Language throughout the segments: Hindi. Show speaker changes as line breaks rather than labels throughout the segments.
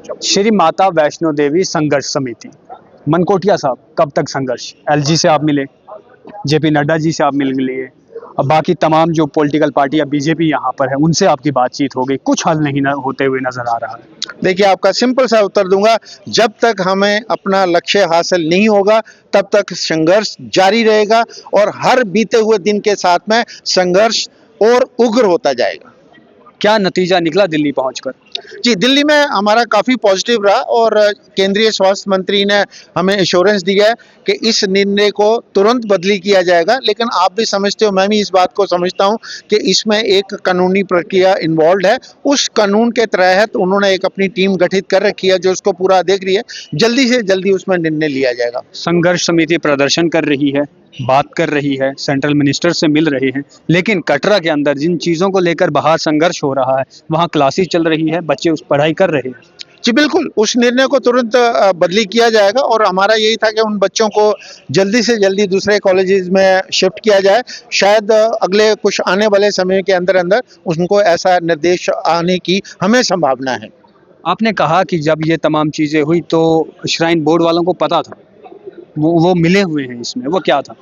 श्री माता वैष्णो देवी संघर्ष समिति, मनकोटिया साहब, कब तक संघर्ष? एलजी से आप मिले, जेपी नड्डा जी से आप मिल लिए, अब बाकी तमाम जो पॉलिटिकल पार्टी या बीजेपी यहाँ पर है उनसे आपकी बातचीत हो गई, कुछ हल नहीं होते हुए नजर आ रहा है।
देखिए, आपका सिंपल सा उत्तर दूंगा, जब तक हमें अपना लक्ष्य हासिल नहीं होगा तब तक संघर्ष जारी रहेगा और हर बीते हुए दिन के साथ में संघर्ष और उग्र होता जाएगा।
क्या नतीजा निकला दिल्ली पहुंचकर?
जी, दिल्ली में हमारा काफ़ी पॉजिटिव रहा और केंद्रीय स्वास्थ्य मंत्री ने हमें एश्योरेंस दिया है कि इस निर्णय को तुरंत बदली किया जाएगा। लेकिन आप भी समझते हो, मैं भी इस बात को समझता हूं कि इसमें एक कानूनी प्रक्रिया इन्वॉल्व है। उस कानून के तहत उन्होंने एक अपनी टीम गठित कर रखी है जो उसको पूरा देख रही है। जल्दी से जल्दी उसमें निर्णय लिया जाएगा।
संघर्ष समिति प्रदर्शन कर रही है, बात कर रही है, सेंट्रल मिनिस्टर से मिल रहे हैं, लेकिन कटरा के अंदर जिन चीज़ों को लेकर बाहर संघर्ष हो रहा है वहाँ क्लासेस चल रही है, बच्चे उस पढ़ाई कर रहे हैं।
जी बिल्कुल, उस निर्णय को तुरंत बदली किया जाएगा और हमारा यही था कि उन बच्चों को जल्दी से जल्दी दूसरे कॉलेजेस में शिफ्ट किया जाए। शायद अगले कुछ आने वाले समय के अंदर अंदर उनको ऐसा निर्देश आने की हमें संभावना है।
आपने कहा कि जब ये तमाम चीज़ें हुई तो श्राइन बोर्ड वालों को पता था, वो मिले हुए हैं इसमें, वो क्या था?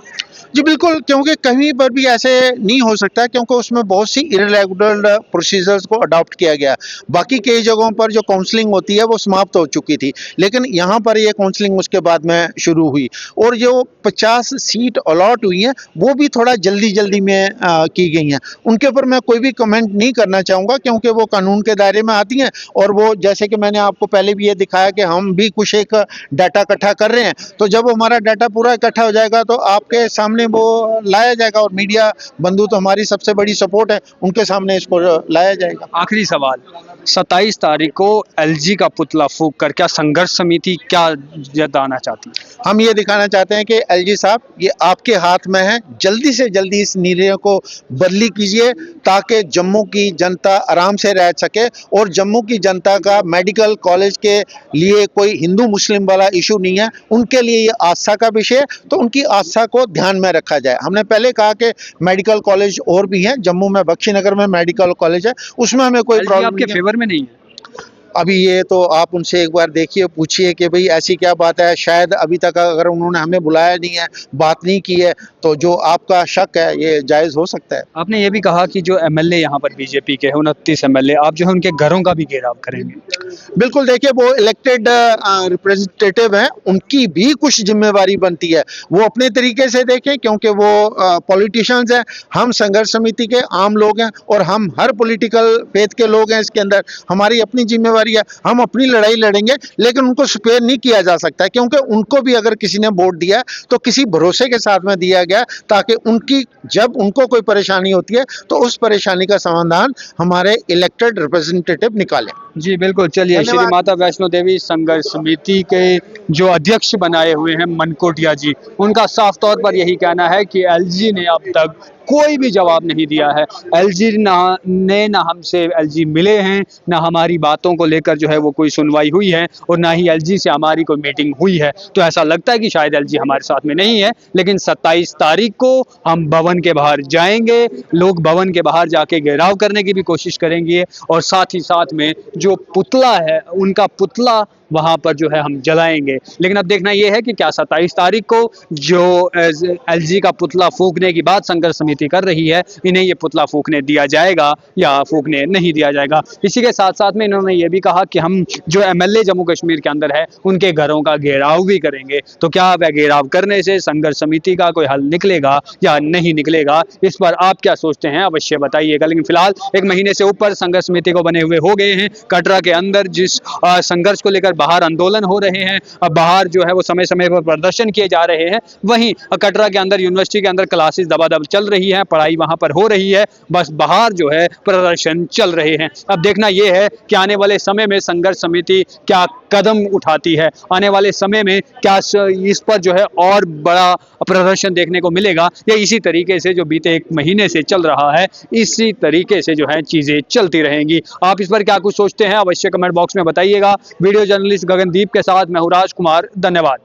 जी बिल्कुल, क्योंकि कहीं पर भी ऐसे नहीं हो सकता, क्योंकि उसमें बहुत सी इरेगुलर प्रोसीजर्स को अडॉप्ट किया गया। बाकी कई जगहों पर जो काउंसलिंग होती है वो समाप्त हो चुकी थी, लेकिन यहाँ पर ये काउंसलिंग उसके बाद में शुरू हुई और जो 50 सीट अलॉट हुई हैं वो भी थोड़ा जल्दी में की गई हैं। उनके ऊपर मैं कोई भी कमेंट नहीं करना चाहूँगा क्योंकि वो कानून के दायरे में आती हैं और वो, जैसे कि मैंने आपको पहले भी ये दिखाया कि हम भी कुछ एक डाटा इकट्ठा कर रहे हैं, तो जब हमारा डाटा पूरा इकट्ठा हो जाएगा तो आपके सामने वो लाया जाएगा और मीडिया बंधु तो हमारी सबसे बड़ी सपोर्ट है, उनके सामने इसको लाया जाएगा।
आखिरी सवाल, 27 तारीख को एलजी का पुतला फूंक कर क्या संघर्ष समिति क्या जताना चाहती है?
हम ये दिखाना चाहते हैं कि एलजी साहब, ये आपके हाथ में है, जल्दी से जल्दी इस निर्णय को बदली कीजिए ताकि जम्मू की जनता आराम से रह सके और जम्मू की जनता का मेडिकल कॉलेज के लिए कोई हिंदू मुस्लिम वाला इशू नहीं है, उनके लिए ये आस्था का विषय है, तो उनकी आस्था को ध्यान में रखा जाए। हमने पहले कहा कि मेडिकल कॉलेज और भी हैं, जम्मू में बख्शीनगर में मेडिकल कॉलेज है, उसमें हमें कोई प्रॉब्लम
आपके फेवर में नहीं है।
अभी ये तो आप उनसे एक बार देखिए, पूछिए कि भाई ऐसी क्या बात है। शायद अभी तक अगर उन्होंने हमें बुलाया नहीं है, बात नहीं की है, तो जो आपका शक है ये जायज़ हो सकता है।
आपने ये भी कहा कि जो एमएलए यहाँ पर बीजेपी के हैं 29 एमएलए, आप जो है उनके घरों का भी घेराव करेंगे।
बिल्कुल, देखिए वो इलेक्टेड रिप्रेजेंटेटिव हैं, उनकी भी कुछ जिम्मेवारी बनती है, वो अपने तरीके से देखें क्योंकि वो पॉलिटिशियंस हैं, हम संघर्ष समिति के आम लोग हैं और हम हर पॉलिटिकल फेथ के लोग हैं। इसके अंदर हमारी अपनी जिम्मेवारी है, हम अपनी लड़ाई लड़ेंगे, लेकिन उनको स्पेयर नहीं किया जा सकता क्योंकि उनको भी अगर किसी ने वोट दिया तो किसी भरोसे के साथ में दिया गया ताकि उनकी, जब उनको कोई परेशानी होती है तो उस परेशानी का समाधान हमारे इलेक्टेड रिप्रेजेंटेटिव निकालें।
जी बिल्कुल, चलिए, श्री माता वैष्णो देवी संघर्ष समिति के जो अध्यक्ष बनाए हुए हैं मनकोटिया जी, उनका साफ तौर पर यही कहना है कि एलजी ने अब तक कोई भी जवाब नहीं दिया है। एलजी ना हमसे एलजी मिले हैं, ना हमारी बातों को लेकर जो है वो कोई सुनवाई हुई है और ना ही एलजी से हमारी कोई मीटिंग हुई है। तो ऐसा लगता है कि शायद एलजी हमारे साथ में नहीं है, लेकिन 27 तारीख को हम भवन के बाहर जाएंगे, लोग भवन के बाहर जाके घेराव करने की भी कोशिश करेंगे और साथ ही साथ में जो पुतला है उनका पुतला वहां पर जो है हम जलाएंगे। लेकिन अब देखना यह है कि क्या 27 तारीख को जो एलजी का पुतला फूंकने की बात संघर्ष समिति कर रही है, इन्हें ये पुतला फूंकने दिया जाएगा या फूंकने नहीं दिया जाएगा। इसी के साथ साथ में इन्होंने ये भी कहा कि हम जो एमएलए जम्मू कश्मीर के अंदर है उनके घरों का घेराव भी करेंगे। तो क्या वह घेराव करने से संघर्ष समिति का कोई हल निकलेगा या नहीं निकलेगा, इस पर आप क्या सोचते हैं अवश्य बताइएगा। लेकिन फिलहाल 1 महीने से ऊपर संघर्ष समिति को बने हुए हो गए हैं। कटरा के अंदर जिस संघर्ष को लेकर बाहर आंदोलन हो रहे हैं, अब बाहर जो है वो समय समय पर प्रदर्शन किए जा रहे हैं, वहीं कटरा के अंदर यूनिवर्सिटी के अंदर क्लासेस दबादब चल रही हैं, पढ़ाई वहां पर हो रही है, बस बाहर जो है प्रदर्शन चल रहे हैं। अब देखना यह है कि आने वाले समय में संघर्ष समिति क्या कदम उठाती है, आने वाले समय में क्या इस पर जो है और बड़ा प्रदर्शन देखने को मिलेगा या इसी तरीके से जो बीते 1 महीने से चल रहा है इसी तरीके से जो है चीजें चलती रहेंगी। आप इस पर क्या कुछ सोचते हैं अवश्य कमेंट बॉक्स में बताइएगा। वीडियो जर्नलिस्ट गगनदीप के साथ मैं हूं राजकुमार, धन्यवाद।